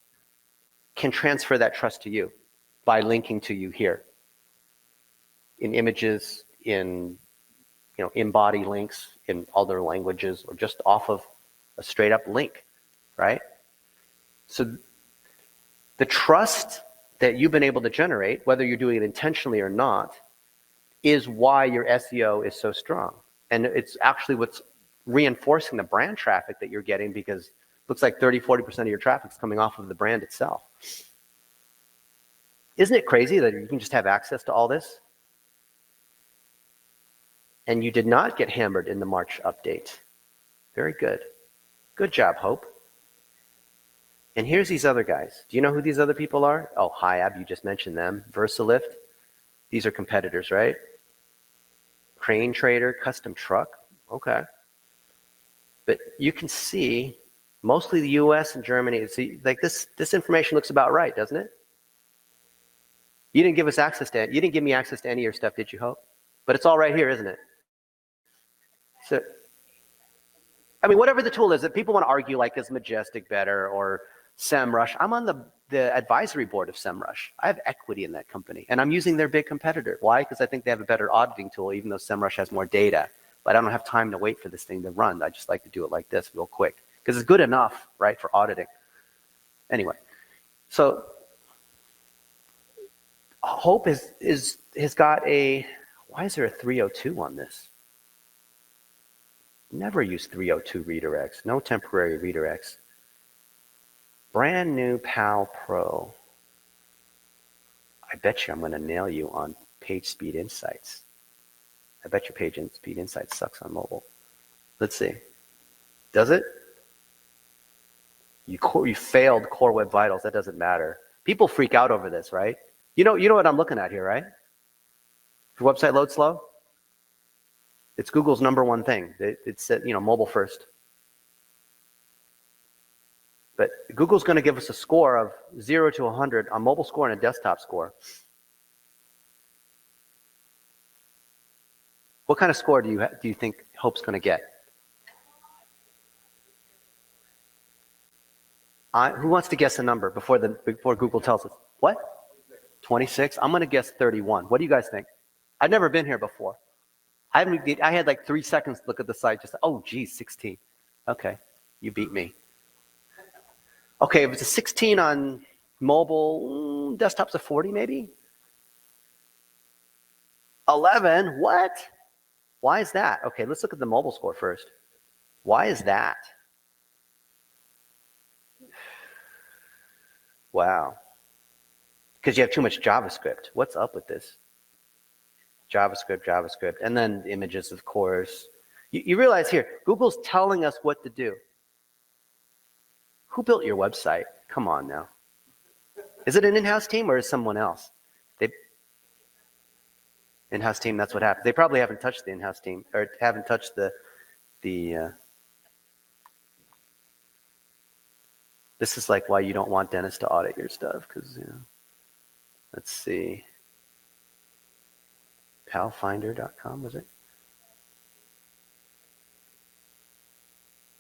can transfer that trust to you by linking to you here in images, in in-body links, in other languages, or just off of a straight up link, right? So the trust that you've been able to generate, whether you're doing it intentionally or not, is why your SEO is so strong. And it's actually what's reinforcing the brand traffic that you're getting, because it looks like 30-40% of your traffic is coming off of the brand itself. Isn't it crazy that you can just have access to all this? And you did not get hammered in the March update. Very good. Good job, Hope. And here's these other guys. Do you know who these other people are? Oh, Hiab, you just mentioned them. Versalift. These are competitors, right? Crane Trader, Custom Truck. Okay. But you can see mostly the US and Germany. See, like this information looks about right, doesn't it? You didn't give us access to it. You didn't give me access to any of your stuff, did you, Hope? But it's all right here, isn't it? So, I mean, whatever the tool is, if people want to argue like is Majestic better or SEMrush, I'm on the advisory board of SEMrush. I have equity in that company, and I'm using their big competitor. Why? Because I think they have a better auditing tool, even though SEMrush has more data. But I don't have time to wait for this thing to run. I just like to do it like this real quick, because it's good enough, right, for auditing. Anyway, so Hope has got a, why is there a 302 on this? Never use 302 redirects, no temporary redirects. Brand new PAL Pro. I bet you I'm going to nail you on Page Speed Insights. I bet your Page Speed Insights sucks on mobile. Let's see. Does it? You failed Core Web Vitals. That doesn't matter. People freak out over this, right? You know what I'm looking at here, right? If your website loads slow, it's Google's #1 thing. It's mobile first. But Google's going to give us a score of 0 to 100, a mobile score and a desktop score. What kind of score do you think Hope's going to get? Who wants to guess a number before Google tells us? What? 26? I'm going to guess 31. What do you guys think? I've never been here before. I had like 3 seconds to look at the site. Just, oh, geez, 16. Okay, you beat me. Okay, if it's a 16 on mobile, desktop's a 40 maybe? 11? What? Why is that? Okay, let's look at the mobile score first. Why is that? Wow. Because you have too much JavaScript. What's up with this? JavaScript, and then images, of course. You realize here, Google's telling us what to do. Who built your website? Come on now. Is it an in-house team or is someone else? In-house team, that's what happened. They probably haven't touched the in-house team, or haven't touched this is like why you don't want Dennis to audit your stuff, because, let's see. Palfinder.com, was it?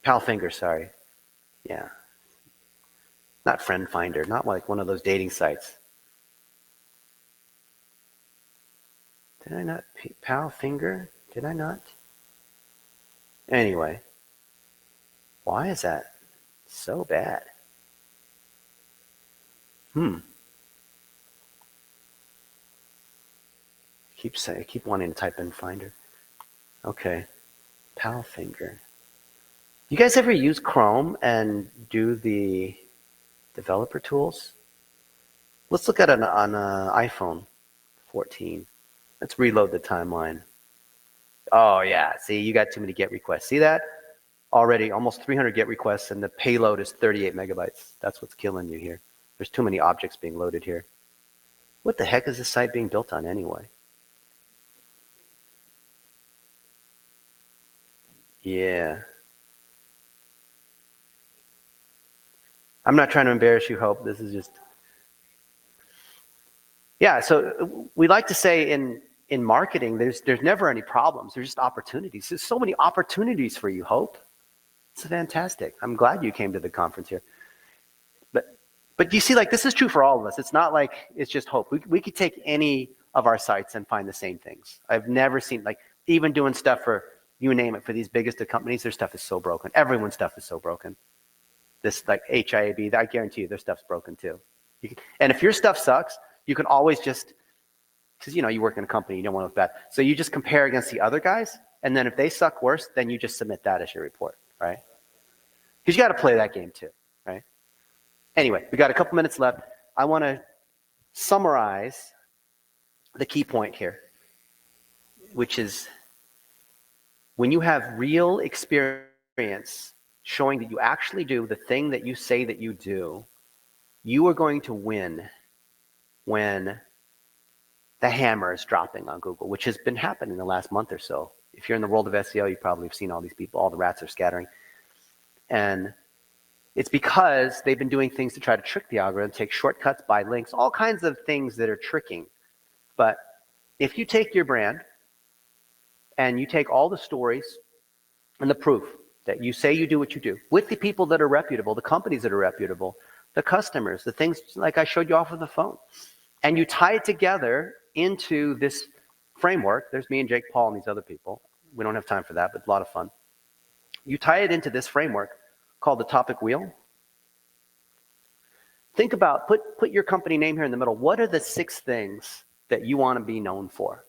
Palfinger, sorry. Yeah. Not Friend Finder, not like one of those dating sites. Did I not? Pal Finger? Did I not? Anyway, why is that so bad? I keep wanting to type in Finder. Okay, Pal Finger. You guys ever use Chrome and do the developer tools? Let's look at it on an iPhone 14. Let's reload the timeline. Oh yeah, see, you got too many GET requests. See that? Already almost 300 GET requests, and the payload is 38 megabytes. That's what's killing you here. There's too many objects being loaded here. What the heck is this site being built on anyway? Yeah. I'm not trying to embarrass you, Hope. This is just... Yeah, so we like to say in marketing, there's never any problems. There's just opportunities. There's so many opportunities for you, Hope. It's fantastic. I'm glad you came to the conference here. But you see, like, this is true for all of us. It's not like it's just Hope. We could take any of our sites and find the same things. I've never seen, like, even doing stuff for, you name it, for these biggest of companies, their stuff is so broken. Everyone's stuff is so broken. This, like, HIAB, I guarantee you their stuff's broken too. And if your stuff sucks, you can always just, because, you know, you work in a company, you don't want to look bad. So you just compare against the other guys, and then if they suck worse, then you just submit that as your report, right? Because you got to play that game too, right? Anyway, we got a couple minutes left. I want to summarize the key point here, which is when you have real experience showing that you actually do the thing that you say that you do, you are going to win when the hammer is dropping on Google, which has been happening in the last month or so. If you're in the world of SEO, you probably have seen all these people, all the rats are scattering. And it's because they've been doing things to try to trick the algorithm, take shortcuts, buy links, all kinds of things that are tricking. But if you take your brand and you take all the stories and the proof that you say you do what you do with the people that are reputable, the companies that are reputable, the customers, the things like I showed you off of the phone, and you tie it together into this framework. There's me and Jake Paul and these other people. We don't have time for that, but a lot of fun. You tie it into this framework called the topic wheel. Think about, put your company name here in the middle. What are the 6 things that you want to be known for?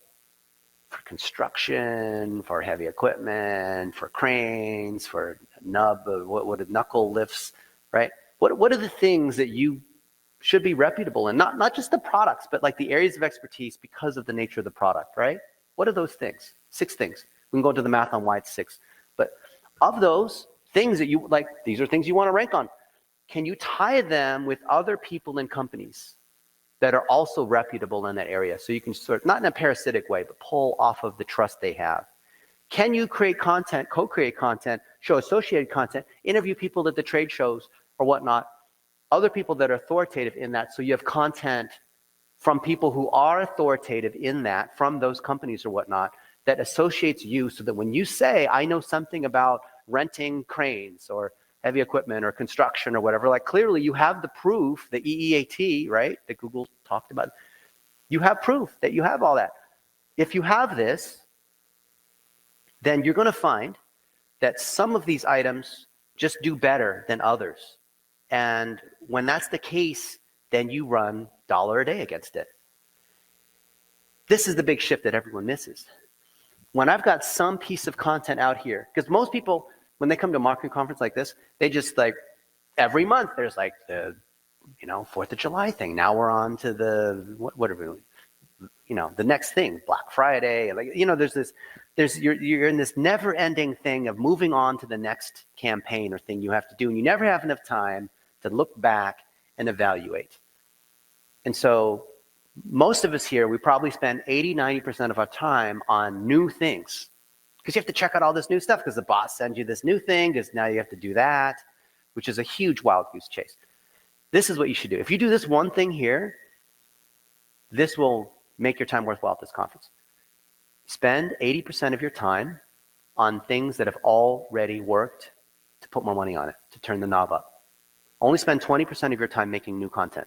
For construction, for heavy equipment, for cranes, for knuckle lifts, right? What are the things that you should be reputable in? Not just the products, but like the areas of expertise because of the nature of the product, right? What are those things? 6 things. We can go into the math on why it's 6. But of those things that you like, these are things you want to rank on. Can you tie them with other people and companies that are also reputable in that area? So you can sort of, not in a parasitic way, but pull off of the trust they have. Can you create content, co-create content, show associated content, interview people at the trade shows or whatnot, other people that are authoritative in that, so you have content from people who are authoritative in that, from those companies or whatnot, that associates you so that when you say, I know something about renting cranes or heavy equipment or construction or whatever, like clearly you have the proof, the EEAT, right, that Google talked about. You have proof that you have all that. If you have this, then you're going to find that some of these items just do better than others. And when that's the case, then you run $1 a day against it. This is the big shift that everyone misses. When I've got some piece of content out here, because most people, when they come to a marketing conference like this, they just like, every month there's like the, 4th of July thing. Now we're on to the, whatever, the next thing, Black Friday. Like, you're in this never ending thing of moving on to the next campaign or thing you have to do. And you never have enough time to look back and evaluate. And so most of us here, we probably spend 80-90% of our time on new things because you have to check out all this new stuff because the boss sends you this new thing because now you have to do that, which is a huge wild goose chase. This is what you should do. If you do this one thing here, this will make your time worthwhile at this conference. Spend 80% of your time on things that have already worked to put more money on it, to turn the knob up. Only spend 20% of your time making new content.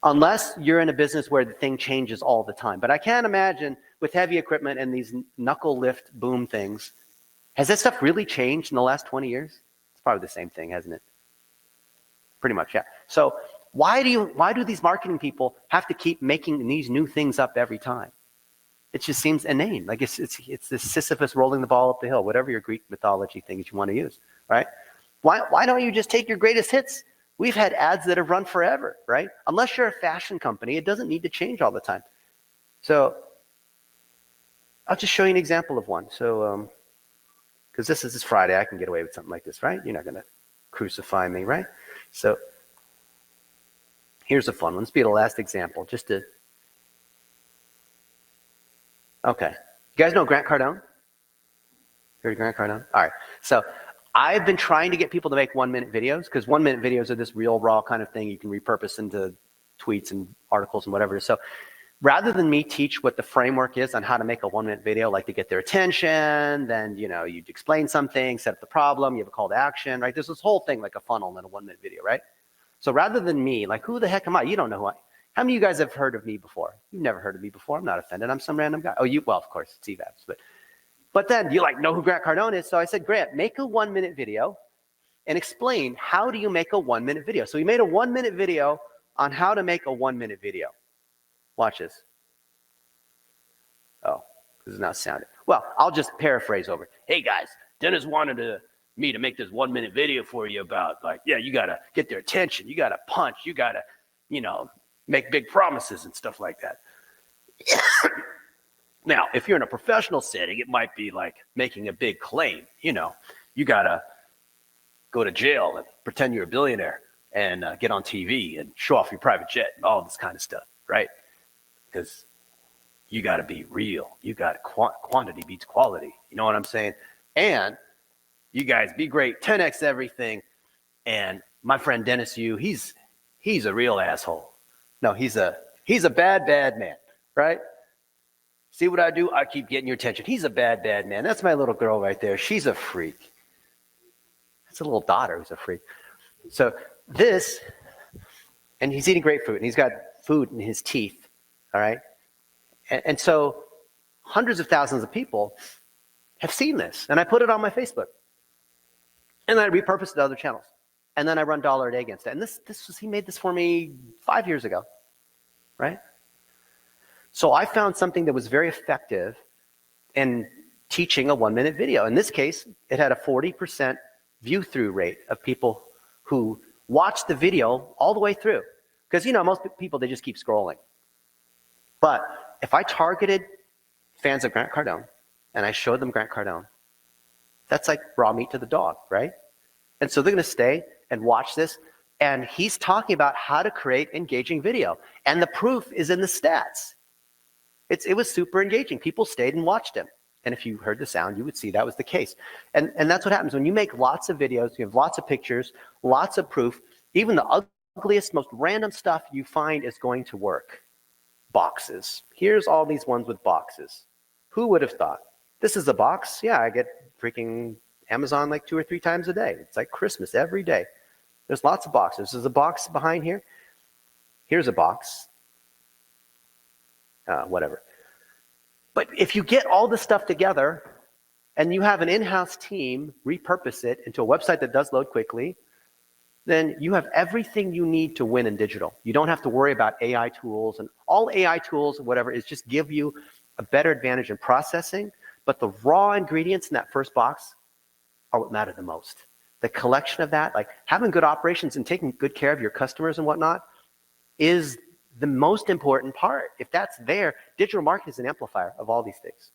Unless you're in a business where the thing changes all the time. But I can't imagine with heavy equipment and these knuckle lift boom things, has that stuff really changed in the last 20 years? It's probably the same thing, hasn't it? Pretty much, yeah. So why do these marketing people have to keep making these new things up every time? It just seems inane. Like it's this Sisyphus rolling the ball up the hill, whatever your Greek mythology things you want to use, right? Why don't you just take your greatest hits? We've had ads that have run forever, right? Unless you're a fashion company, it doesn't need to change all the time. So I'll just show you an example of one. So, because this is Friday, I can get away with something like this, right? You're not going to crucify me, right? So here's a fun one. Let's be the last example, just to. Okay. You guys know Grant Cardone? Heard of Grant Cardone? All right. So I've been trying to get people to make 1-minute videos, because 1-minute videos are this real raw kind of thing you can repurpose into tweets and articles and whatever. So rather than me teach what the framework is on how to make a 1-minute video, like to get their attention, then, you know, you explain something, set up the problem, you have a call to action, right? There's this whole thing like a funnel in a 1-minute video, right? So rather than me, like, who the heck am I? You don't know who I am. How many of you guys have heard of me before? You've never heard of me before. I'm not offended. I'm some random guy. Oh, well, of course, it's EVAPs. But then you know who Grant Cardone is. So I said, Grant, make a 1-minute video and explain how do you make a 1-minute video. So he made a 1-minute video on how to make a 1-minute video. Watch this. Oh, this is not sounding. Well, I'll just paraphrase over. Hey guys, Dennis wanted me to make this 1-minute video for you about, like, yeah, you got to get their attention. You got to punch. You got to, make big promises and stuff like that. Now, if you're in a professional setting, it might be like making a big claim. You got to go to jail and pretend you're a billionaire and get on TV and show off your private jet and all this kind of stuff, right? Because you got to be real. You got quantity beats quality. You know what I'm saying? And you guys be great, 10x everything. And my friend Dennis Yu, he's a real asshole. No, he's a bad man, right? See what I do? I keep getting your attention. He's a bad man. That's my little girl right there. She's a freak. That's a little daughter who's a freak. So this, and he's eating grapefruit, and he's got food in his teeth, all right? And so hundreds of thousands of people have seen this, and I put it on my Facebook. And then I repurposed it to other channels. And then I run $1 a day against it. And he made this for me 5 years ago, right? So I found something that was very effective in teaching a 1-minute video. In this case, it had a 40% view-through rate of people who watched the video all the way through. Because, most people, they just keep scrolling. But if I targeted fans of Grant Cardone and I showed them Grant Cardone, that's like raw meat to the dog, right? And so they're going to stay and watch this. And he's talking about how to create engaging video. And the proof is in the stats. It was super engaging. People stayed and watched him. And if you heard the sound, you would see that was the case. And that's what happens. When you make lots of videos, you have lots of pictures, lots of proof, even the ugliest, most random stuff you find is going to work. Boxes. Here's all these ones with boxes. Who would have thought? This is a box? Yeah, I get freaking Amazon like 2 or 3 times a day. It's like Christmas every day. There's lots of boxes. There's a box behind here. Here's a box. Whatever. But if you get all this stuff together and you have an in-house team repurpose it into a website that does load quickly, then you have everything you need to win in digital. You don't have to worry about AI tools, and all AI tools, whatever, is just give you a better advantage in processing. But the raw ingredients in that first box are what matter the most. The collection of that, like having good operations and taking good care of your customers and whatnot, is the most important part. If that's there, digital marketing is an amplifier of all these things.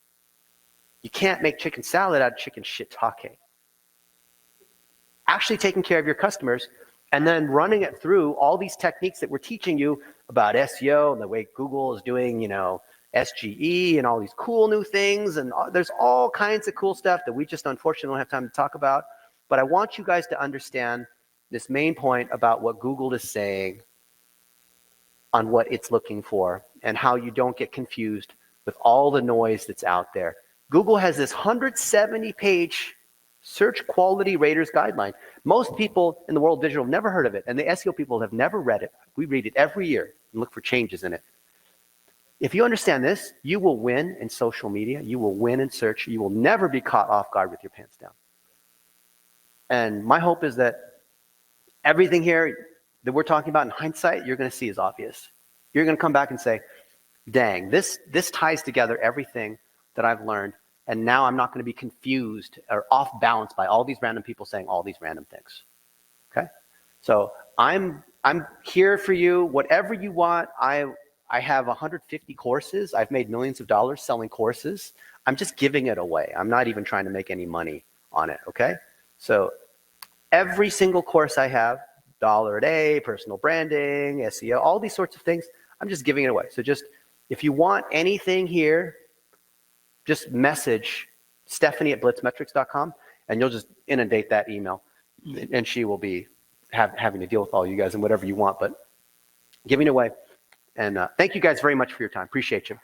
You can't make chicken salad out of chicken shiitake. Actually taking care of your customers and then running it through all these techniques that we're teaching you about SEO and the way Google is doing, SGE and all these cool new things. And there's all kinds of cool stuff that we just unfortunately don't have time to talk about. But I want you guys to understand this main point about what Google is saying on what it's looking for and how you don't get confused with all the noise that's out there. Google has this 170-page Search Quality Raters Guideline. Most people in the world of digital have never heard of it, and the SEO people have never read it. We read it every year and look for changes in it. If you understand this, you will win in social media. You will win in search. You will never be caught off guard with your pants down. And my hope is that everything here that we're talking about in hindsight, you're going to see as obvious. You're going to come back and say, dang, this ties together everything that I've learned, and now I'm not going to be confused or off balance by all these random people saying all these random things. Okay? So I'm here for you. Whatever you want, I have 150 courses. I've made millions of dollars selling courses. I'm just giving it away. I'm not even trying to make any money on it, okay? So every single course I have, $1 a day, personal branding, SEO, all these sorts of things, I'm just giving it away. So just, if you want anything here, just message Stephanie@blitzmetrics.com, and you'll just inundate that email, and she will be having to deal with all you guys and whatever you want, but giving away. And thank you guys very much for your time. Appreciate you.